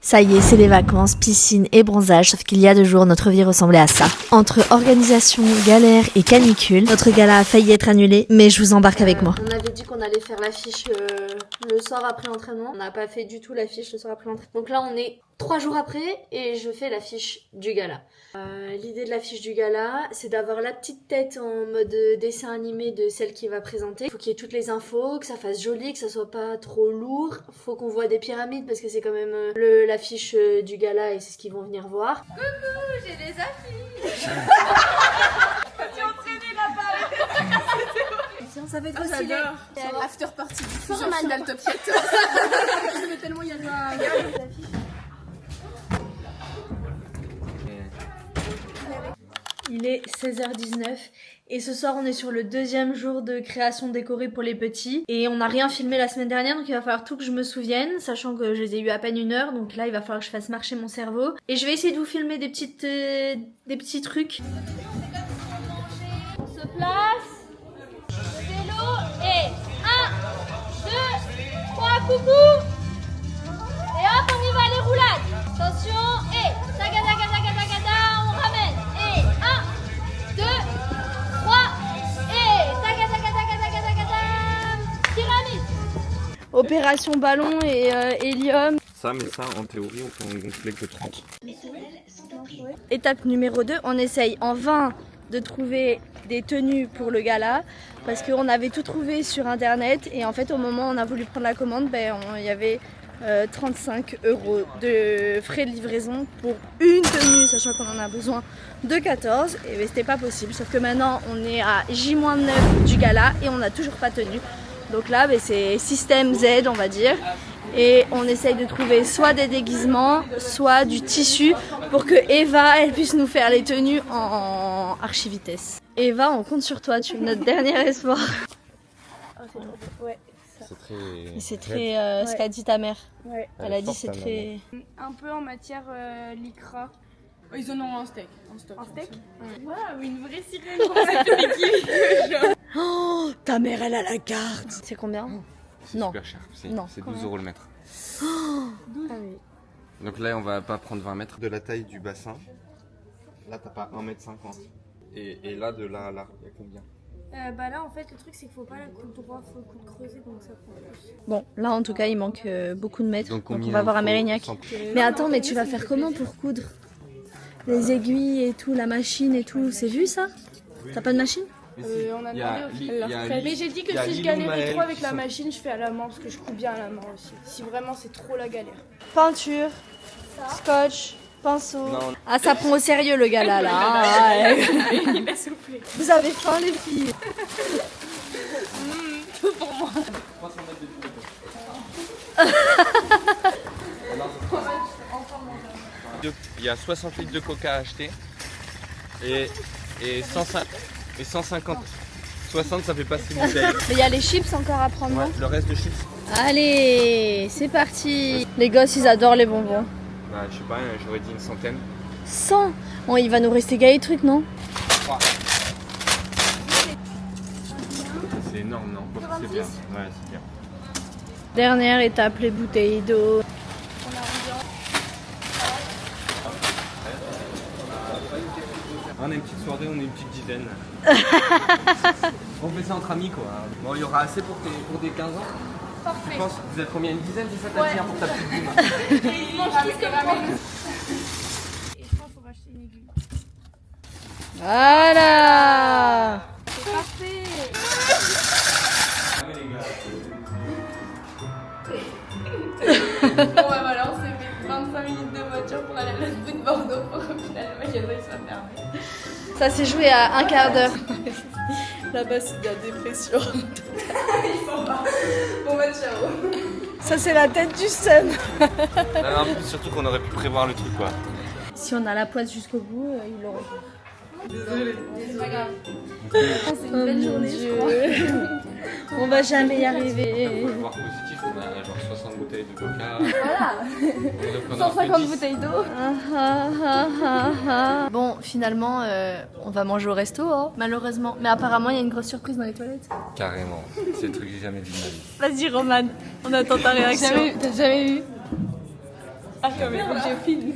Ça y est, c'est les vacances, piscine et bronzage, sauf qu'il y a 2 jours, notre vie ressemblait à ça. Entre organisation, galère et canicule, notre gala a failli être annulé, mais je vous embarque avec moi. On avait dit qu'on allait faire l'affiche le soir après l'entraînement. On n'a pas fait du tout l'affiche le soir après l'entraînement. Donc là, on est 3 jours après et je fais l'affiche du gala. L'idée de l'affiche du gala, c'est d'avoir la petite tête en mode dessin animé de celle qui va présenter. Il faut qu'il y ait toutes les infos, que ça fasse joli, que ça soit pas trop lourd. Faut qu'on voit des pyramides parce que c'est quand même l'affiche du gala et c'est ce qu'ils vont venir voir. Coucou, j'ai des affiches. J'ai entraîné là-bas. Ça va être trop stylé. After party diffusion finale top 14. Je vais tellement y aller. Il est 16h19 et ce soir on est sur le 2e jour de création décorée pour les petits et on n'a rien filmé la semaine dernière, donc il va falloir tout que je me souvienne, sachant que je les ai eu à peine 1 heure, donc là il va falloir que je fasse marcher mon cerveau et je vais essayer de vous filmer des petits trucs. On se place, vélo et 1, 2, 3, coucou. Et hop, on y va, les roulades. Attention, et taga taga taga taga taga, on ramène. Et 1, 2, 3, et taga taga taga taga taga taga, pyramide. Opération ballon et hélium. Ça, mais ça, en théorie, on peut en gonfler que 30. Étape numéro 2, on essaye en vain de trouver des tenues pour le gala parce qu'on avait tout trouvé sur internet et en fait au moment où on a voulu prendre la commande, il y avait 35 € de frais de livraison pour une tenue, sachant qu'on en a besoin de 14 et c'était pas possible, sauf que maintenant on est à J-9 du gala et on n'a toujours pas de tenue. Donc là c'est système Z on va dire et on essaye de trouver soit des déguisements, soit du tissu pour que Eva elle puisse nous faire les tenues en archi-vitesse. Eva, on compte sur toi, tu es notre dernier espoir. Oh, c'est trop beau. Ouais. C'est très ce qu'a dit ta mère. Ouais. Elle a dit c'est très... Un peu en matière lycra. Ils en ont un steak. Un steak. Waouh, une vraie sirène pour cette équipe. Oh, ta mère elle a la carte. C'est combien? C'est Non. super cher, c'est Non. 12 € le mètre. Ah oui. Donc là, on va pas prendre 20 mètres de la taille du bassin. Là, t'as pas 1,50 m. Et là, de là à là, il y a combien? Bah là en fait le truc c'est qu'il faut pas la coupe droite, faut coupe creusée donc ça prend plus. Bon, là en tout cas il manque beaucoup de mètres, donc on combien va voir à il faut Mérignac. Mais attends, mais tu vas faire comment pour coudre? Les aiguilles et tout, la machine et tout, c'est vu ça? T'as pas de machine? On a demandé au fil. Mais j'ai dit que si je galérais trop avec la machine, je fais à la main parce que je coupe bien à la main aussi. Si vraiment c'est trop la galère. Peinture, scotch, pinceau. Non. Ah, ça prend au sérieux le gala là. Ah, ouais. Il a soufflé. Vous avez faim les filles? Tout pour moi. Il y a 60 litres de coca à acheter et 150. 60, ça fait pas 6 bouteilles. Mais il y a les chips encore à prendre, Ouais, non? le reste de chips. Allez, c'est parti. Les gosses ils adorent les bonbons. Bah, je sais pas, j'aurais dit une centaine. 100. Bon, il va nous rester gars et trucs, non? 3. C'est énorme, non? C'est bien. Ouais, c'est bien. Dernière étape, les bouteilles d'eau. On a une petite soirée, on est une petite dizaine. On fait ça entre amis quoi. Bon, il y aura assez pour des 15 ans. Parfait. Je pense que vous êtes combien? Une dizaine, c'est ça t'as dit pour ta petite boum? Ils mangent tous comme moi. Et je pense qu'il faut racheter une aiguille. Voilà. C'est parfait. Bon bah voilà, on s'est fait 25 minutes de voiture pour aller à l'autre bout de Bordeaux pour qu'au final le magasin il soit fermé. Ça s'est joué à un quart d'heure. Là-bas, c'est de la dépression. Bon bah ciao. Ça, c'est la tête du seum. Non, surtout qu'on aurait pu prévoir le truc quoi. Si on a la poisse jusqu'au bout, ils l'auront. Désolée. C'est pas grave. C'est une belle journée, je crois. On va jamais y arriver. Faut le voir positif, on a genre 60 bouteilles de coca. Voilà. 150 bouteilles d'eau. Bon, finalement, on va manger au resto, hein, malheureusement. Mais apparemment, il y a une grosse surprise dans les toilettes. Carrément, c'est le truc que j'ai jamais vu de ma vie. Vas-y, Roman, on attend ta réaction. T'as jamais vu? Ah, mais faut que je filme.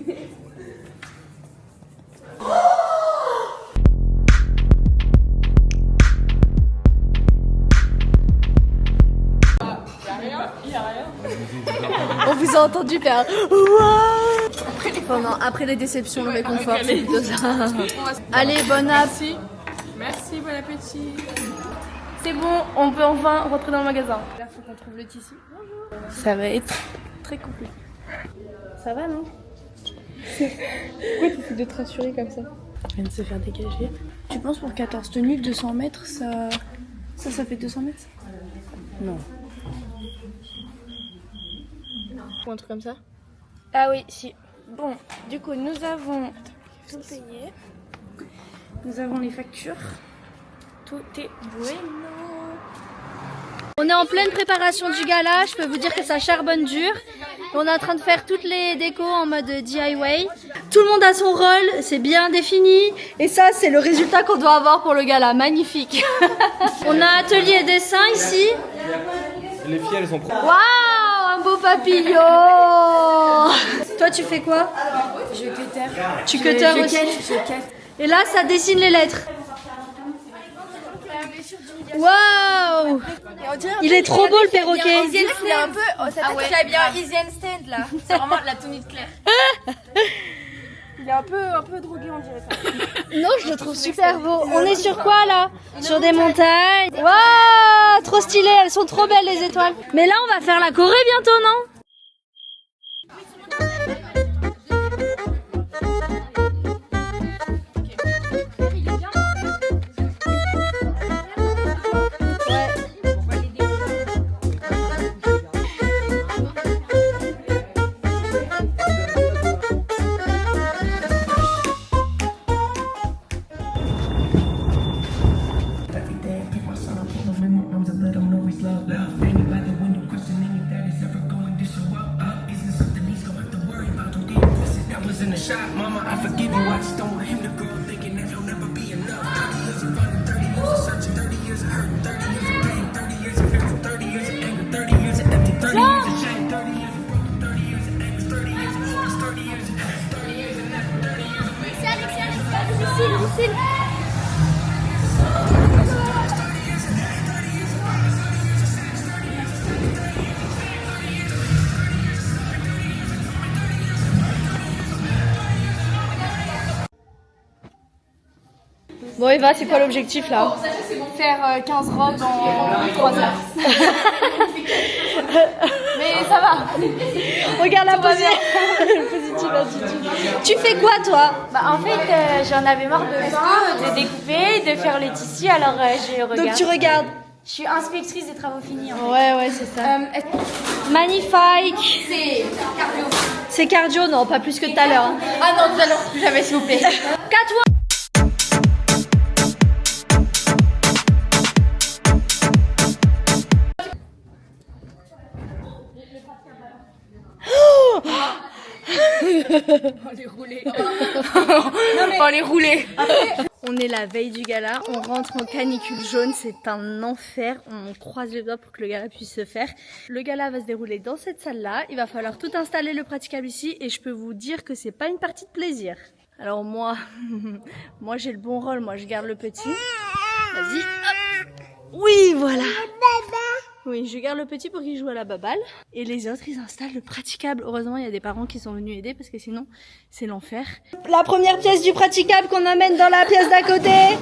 On vous a entendu faire. Après les déceptions, le réconfort, c'est plutôt ça. Allez, bon appétit. Merci, bon appétit. C'est bon, on peut enfin rentrer dans le magasin. Là, faut qu'on trouve le tissu. Ça va être très compliqué. Ça va, non? Pourquoi tu fais de te rassurer comme ça? On vient de se faire dégager. Tu penses pour 14 tenues, 200 mètres, ça fait 200 mètres? Non. Ou un truc comme ça? Ah oui, si. Bon, du coup, nous avons tout payé. Nous avons les factures. Tout est bueno. On est en pleine préparation du gala. Je peux vous dire que ça charbonne dur. On est en train de faire toutes les décos en mode DIY. Tout le monde a son rôle, c'est bien défini. Et ça, c'est le résultat qu'on doit avoir pour le gala. Magnifique. On a atelier dessin ici. Les filles, elles ont pris. Waouh, un beau papillon. Toi, tu fais quoi? Je cutter. Tu cutter aussi? Et là, ça dessine les lettres. Waouh! Il est trop beau le perroquet. Il est un peu. Ça fait bien Easy and Stand là. C'est vraiment la tenue de Claire. Il est un peu drogué, on dirait ça. Non, je le trouve super beau. On est sur quoi là? Sur des montagnes. Waouh! Trop stylé, elles sont trop belles les étoiles. Mais là, on va faire la Corée bientôt, non? Bon Eva, c'est quoi l'objectif là? Faire 15 robes en 3 heures. Mais ça va. Regarde la positive attitude. Tu fais quoi toi? Bah en fait, j'en avais marre de découper, de faire les tissus, alors je regarde. Donc tu regardes. Je suis inspectrice des travaux finis en fait. Ouais, c'est ça. Magnifique. C'est cardio. C'est cardio, non, pas plus que tout à l'heure. Hein. Ah non, tout à l'heure, plus jamais s'il vous plaît. Catwalk. On est la veille du gala, on rentre en canicule jaune, c'est un enfer, on croise les doigts pour que le gala puisse se faire. Le gala va se dérouler dans cette salle-là, il va falloir tout installer le praticable ici et je peux vous dire que c'est pas une partie de plaisir. Alors moi j'ai le bon rôle, moi je garde le petit. Vas-y, hop. Oui, voilà. Oui, je garde le petit pour qu'il joue à la baballe. Et les autres, ils installent le praticable. Heureusement, il y a des parents qui sont venus aider parce que sinon, c'est l'enfer. La première pièce du praticable qu'on amène dans la pièce d'à côté.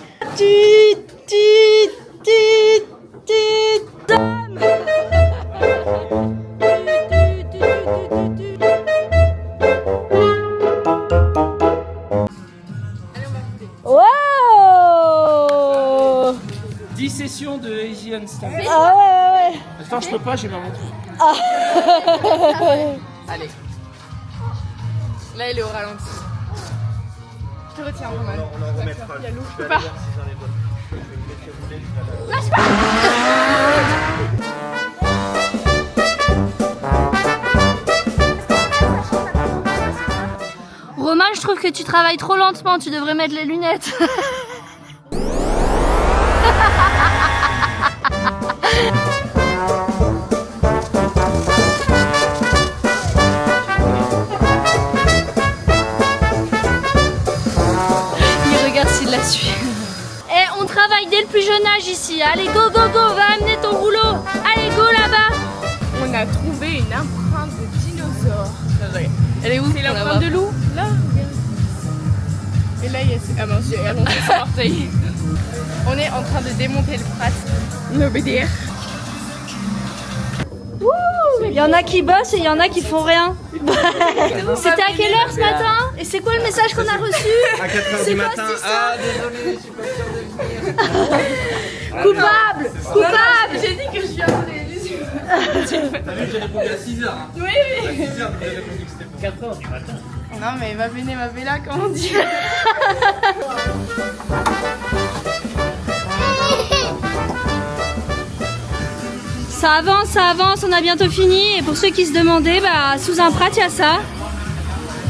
Tom. Wow! 10 sessions de Easy and Stand. Ah ouais. Attends, je peux pas, j'ai ma montre. Allez. Là, il est au ralenti. Je te retiens, Roman. On en remettra. Il y a l'eau. Je vais aller voir si j'en ai pas. Je vais me mettre que vous voulez, je vais aller. Romain, je trouve que tu travailles trop lentement, tu devrais mettre les lunettes. suis. Et on travaille dès le plus jeune âge ici. Allez, go, go, go, va amener ton rouleau. Allez, go là-bas. On a trouvé une empreinte de dinosaure. Elle est où? C'est l'empreinte de loup. Là, regarde. Et là, il y a... Ah mince, j'ai allongé son orteil. On est en train de démonter le prat. Le BDR. Il y en a qui bossent et il y en a qui font rien. C'était à quelle heure ce matin? Et c'est quoi le message qu'on a reçu? À 4h C'est du quoi matin. cette histoire? Ah, désolé, je suis pas sûr de venir. Coupable! Coupable! J'ai dit que je suis en télévision. T'as vu, j'ai répondu à 6h. Oui, oui. À 6h, j'ai répondu que c'était 4h du matin. Non, mais va bene, va bella, comme on dit. Ça avance, on a bientôt fini. Et pour ceux qui se demandaient, bah, sous un prat, il y a ça.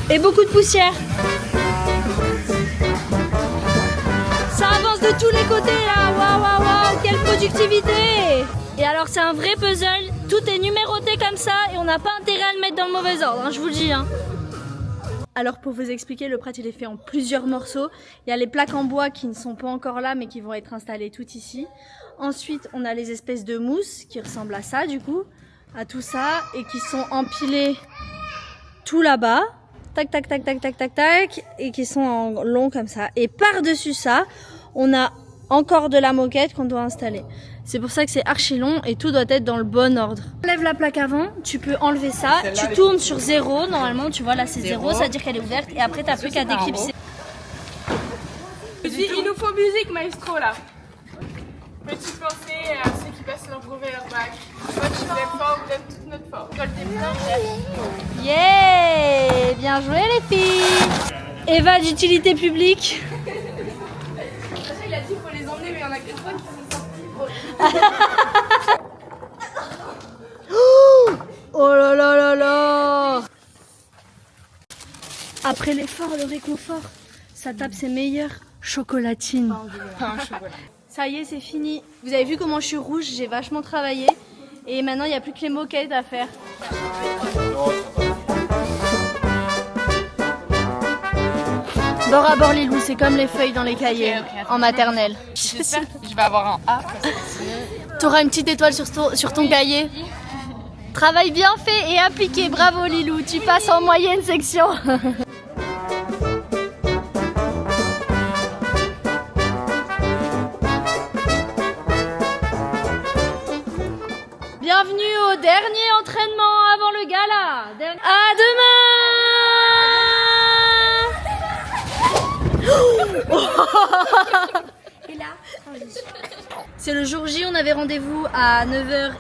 Et beaucoup de poussière. Ça avance de tous les côtés là. Waouh, waouh, waouh, quelle productivité! Et alors, c'est un vrai puzzle. Tout est numéroté comme ça et on n'a pas intérêt à le mettre dans le mauvais ordre, hein, je vous le dis. Hein. Alors pour vous expliquer, le prat il est fait en plusieurs morceaux. Il y a les plaques en bois qui ne sont pas encore là mais qui vont être installées tout ici. Ensuite on a les espèces de mousse qui ressemblent à ça du coup, à tout ça, et qui sont empilées tout là-bas. Tac tac tac tac tac tac tac, et qui sont en long comme ça. Et par-dessus ça, on a encore de la moquette qu'on doit installer. C'est pour ça que c'est archi long et tout doit être dans le bon ordre. Lève la plaque avant, tu peux enlever ça, tu tournes sur 0, normalement tu vois là c'est 0, ça veut dire qu'elle est ouverte et après t'as plus qu'à déclipser. Il nous faut musique, maestro, là. Peux-tu penser à ceux qui passent leur brevet et leur bac? Moi, tu t'aimes fort, vous donne toute notre force. Quand t'es bien, Yeah! Bien joué les filles! Eva d'utilité publique. il a dit qu'il faut les emmener, mais il y en a que 3 qui sont sortis. Oh là là là là! Après l'effort, le réconfort, ça tape ses meilleures chocolatines. Ça y est, c'est fini. Vous avez vu comment je suis rouge, j'ai vachement travaillé. Et maintenant, il n'y a plus que les moquettes à faire. Bord à bord, Lilou, c'est comme les feuilles dans les cahiers en maternelle. J'espère que je vais avoir un A. T'auras une petite étoile sur ton cahier. Travail bien fait et appliqué, bravo Lilou, tu passes en moyenne section. Bienvenue au dernier entraînement avant le gala. À demain. Et là, c'est le jour J, on avait rendez-vous à 9h30,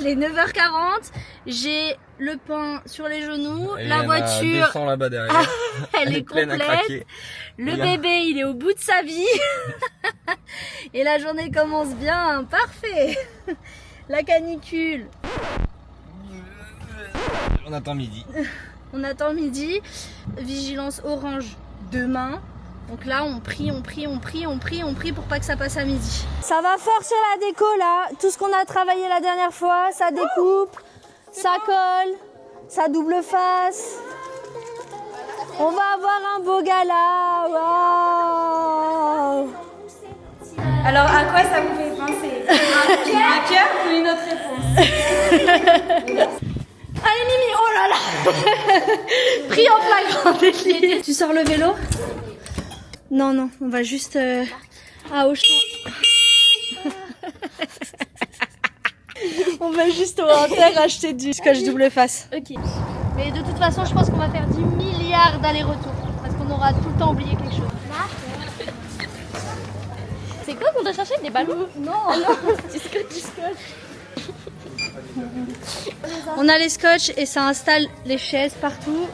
il est 9h40. J'ai le pain sur les genoux, Et la voiture, 200 là-bas derrière. elle est pleine à complète. craquer. Le Regarde. bébé, il est au bout de sa vie. Et la journée commence bien, parfait. La canicule. On attend midi. On attend midi. Vigilance orange demain. Donc là, on prie pour pas que ça passe à midi. Ça va fort sur la déco là. Tout ce qu'on a travaillé la dernière fois, ça découpe, ça colle, ça double face. On va avoir un beau gala. Waouh! Alors, à quoi ça vous fait penser? Un cœur ou une autre réponse? Allez Mimi, oh là là. Pris en flagrant délit. Tu sors le vélo? Non, non, on va juste à Auchan. On va juste au Inter acheter du scotch double face. Ok. Mais de toute façon, je pense qu'on va faire 10 milliards d'allers-retours. Parce qu'on aura tout le temps oublié quelque chose. C'est quoi qu'on doit chercher des ballons? Non, du scotch. On a les scotch et ça installe les chaises partout.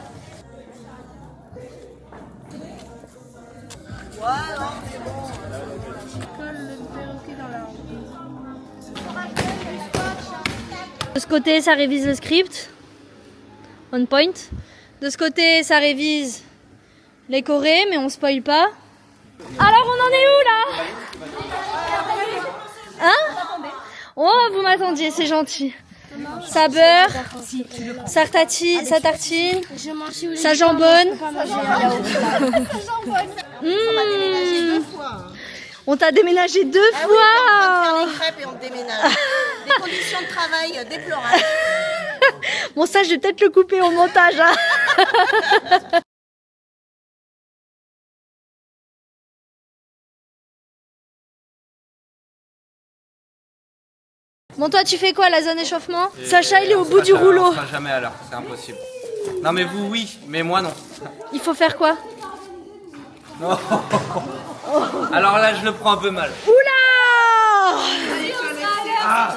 De ce côté, ça révise le script. On point. De ce côté, ça révise les chorés, mais on spoil pas. Alors, on en est où là? Hein? Oh, vous m'attendiez, c'est gentil. ça beurre, ça tartine, ça jambonne. On t'a déménagé 2 fois. Oui, on va faire les crêpes et on te déménage. Des conditions de travail déplorables. Bon, ça, je vais peut-être le couper au montage. Hein. Bon, toi, tu fais quoi, la zone échauffement? Sacha, il est au bout du rouleau. On sera jamais à l'heure, c'est impossible. Non, mais vous, oui, mais moi, non. Il faut faire quoi? Non. Alors là, je le prends un peu mal. Oula! Ça,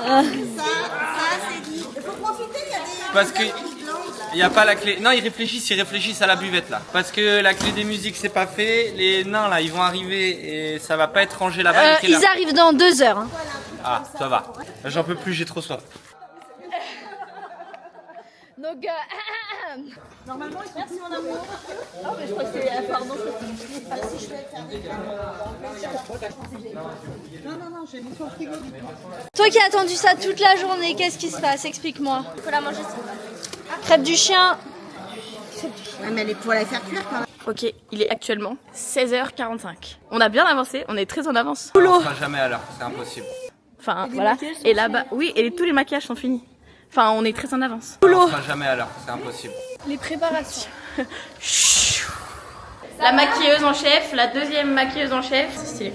c'est dit. Il faut profiter, il y a des... Parce que il n'y a pas la clé. Non, ils réfléchissent à la buvette là. Parce que la clé des musiques, c'est pas fait. Les nains là, ils vont arriver et ça va pas être rangé là-bas. Ils arrivent dans 2 heures. Hein. Ah, ça va. J'en peux plus, j'ai trop soif. Donc, Normalement, merci mon amour. Non, mais je crois que c'est... Pardon, si je peux être Non, j'ai mis sur le frigo. toi qui as attendu ça toute la journée, qu'est-ce qui se passe? Explique-moi. Il faut la manger, c'est Crêpe du chien. Ouais, mais il faut la faire cuire quand même. Ok, il est actuellement 16h45. On a bien avancé, on est très en avance. On sera jamais à l'heure, c'est impossible. Enfin, voilà. Et là-bas, oui, et tous les maquillages sont finis. Enfin, on est très en avance. On sera jamais à l'heure, c'est impossible. Les préparations. La maquilleuse en chef, la deuxième maquilleuse en chef. C'est stylé.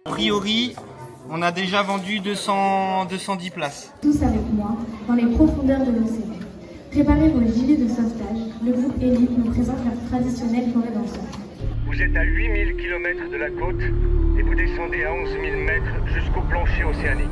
A priori, on a déjà vendu 210 places. Tous avec moi dans les profondeurs de l'océan. Préparez vos gilets de sauvetage. Le groupe Élite nous présente leur traditionnelle forêt dansante. Vous êtes à 8000 km de la côte et vous descendez à 11 000 mètres jusqu'au plancher océanique.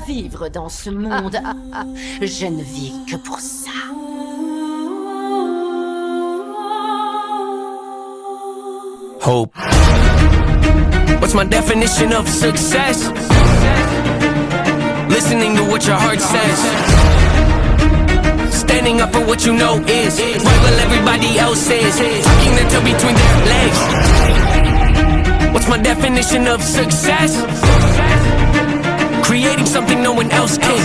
Vivre dans ce monde, je ne vis que pour ça. Hope. What's my definition of success? Listening to what your heart says. Standing up for what you know is right while everybody else is tucking their tail between their legs. What's my definition of success? Creating something no one else can.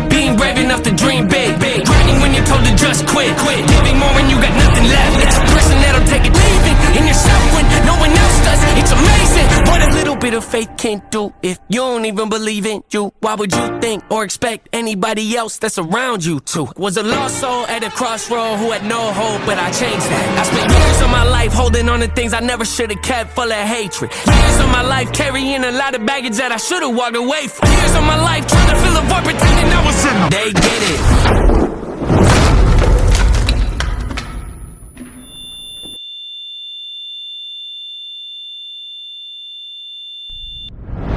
Being brave enough to dream big. Grinding when you're told to just quit. Giving more when you got nothing left. It's a person that'll take it. Believing in yourself when no one else does. It's amazing what a little bit of faith can do. If you don't even believe in you, why would you think or expect anybody else that's around you to? Was a lost soul at a crossroad who had no hope, but I changed that. I spent years of my life holding on to things I never should have kept, full of hatred. Years of my life carrying a lot of baggage that I should have walked away from. Years of my life trying to fill a void, pretending I was in. They get it.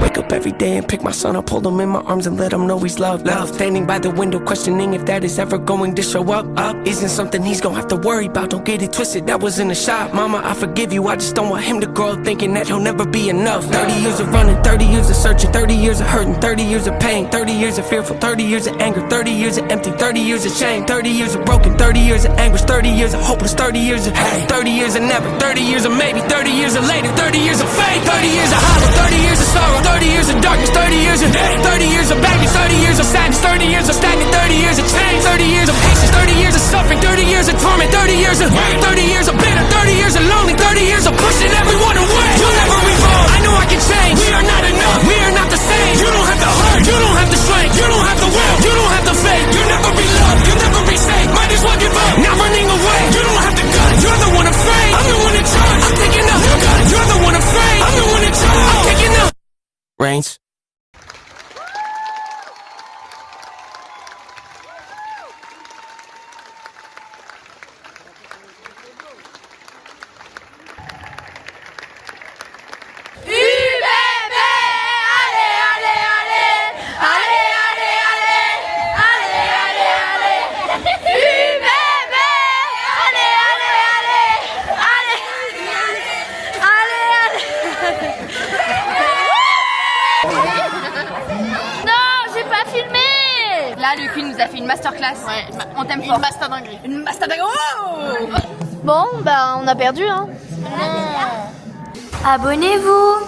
Wake up up every day and pick my son up, hold him in my arms and let him know he's loved. Love, standing by the window, questioning if that is ever going to show up. Isn't something he's gonna have to worry about, don't get it twisted, that was in the shop. Mama, I forgive you, I just don't want him to grow up thinking that he'll never be enough. 30 years of running, 30 years of searching, 30 years of hurting, 30 years of pain, 30 years of fearful, 30 years of anger, 30 years of empty, 30 years of shame, 30 years of broken, 30 years of anguish, 30 years of hopeless, 30 years of hate, 30 years of never, 30 years of maybe, 30 years of later, 30 years of fate, 30 years of hollow, 30 years of sorrow, 30 years of darkness, 30 years of hate, 30 years of baggage, 30 years of sadness, 30 years of stagnant, 30 years of change, 30 years of patience, 30 years of suffering, 30 years of torment, 30 years of hate, 30 years of bitter, 30 years of lonely, 30 years of pushing everyone away. You'll never evolve, I know I can change. We are not enough, we are not the same. You don't have the heart, you don't have the strength, you don't have the will, you don't have the faith. You'll never be loved, you'll never be safe. Might as well give up, not running away. You don't have the guts, you're the one afraid. I'm the one in charge, I'm taking up. You're the one afraid, I'm the one in charge, I'm taking up. Reigns. Non, j'ai pas filmé. Là, le Queen nous a fait une masterclass. Ouais, on t'aime fort. Une master dingue. Oh Bon, bah on a perdu, hein. Abonnez-vous.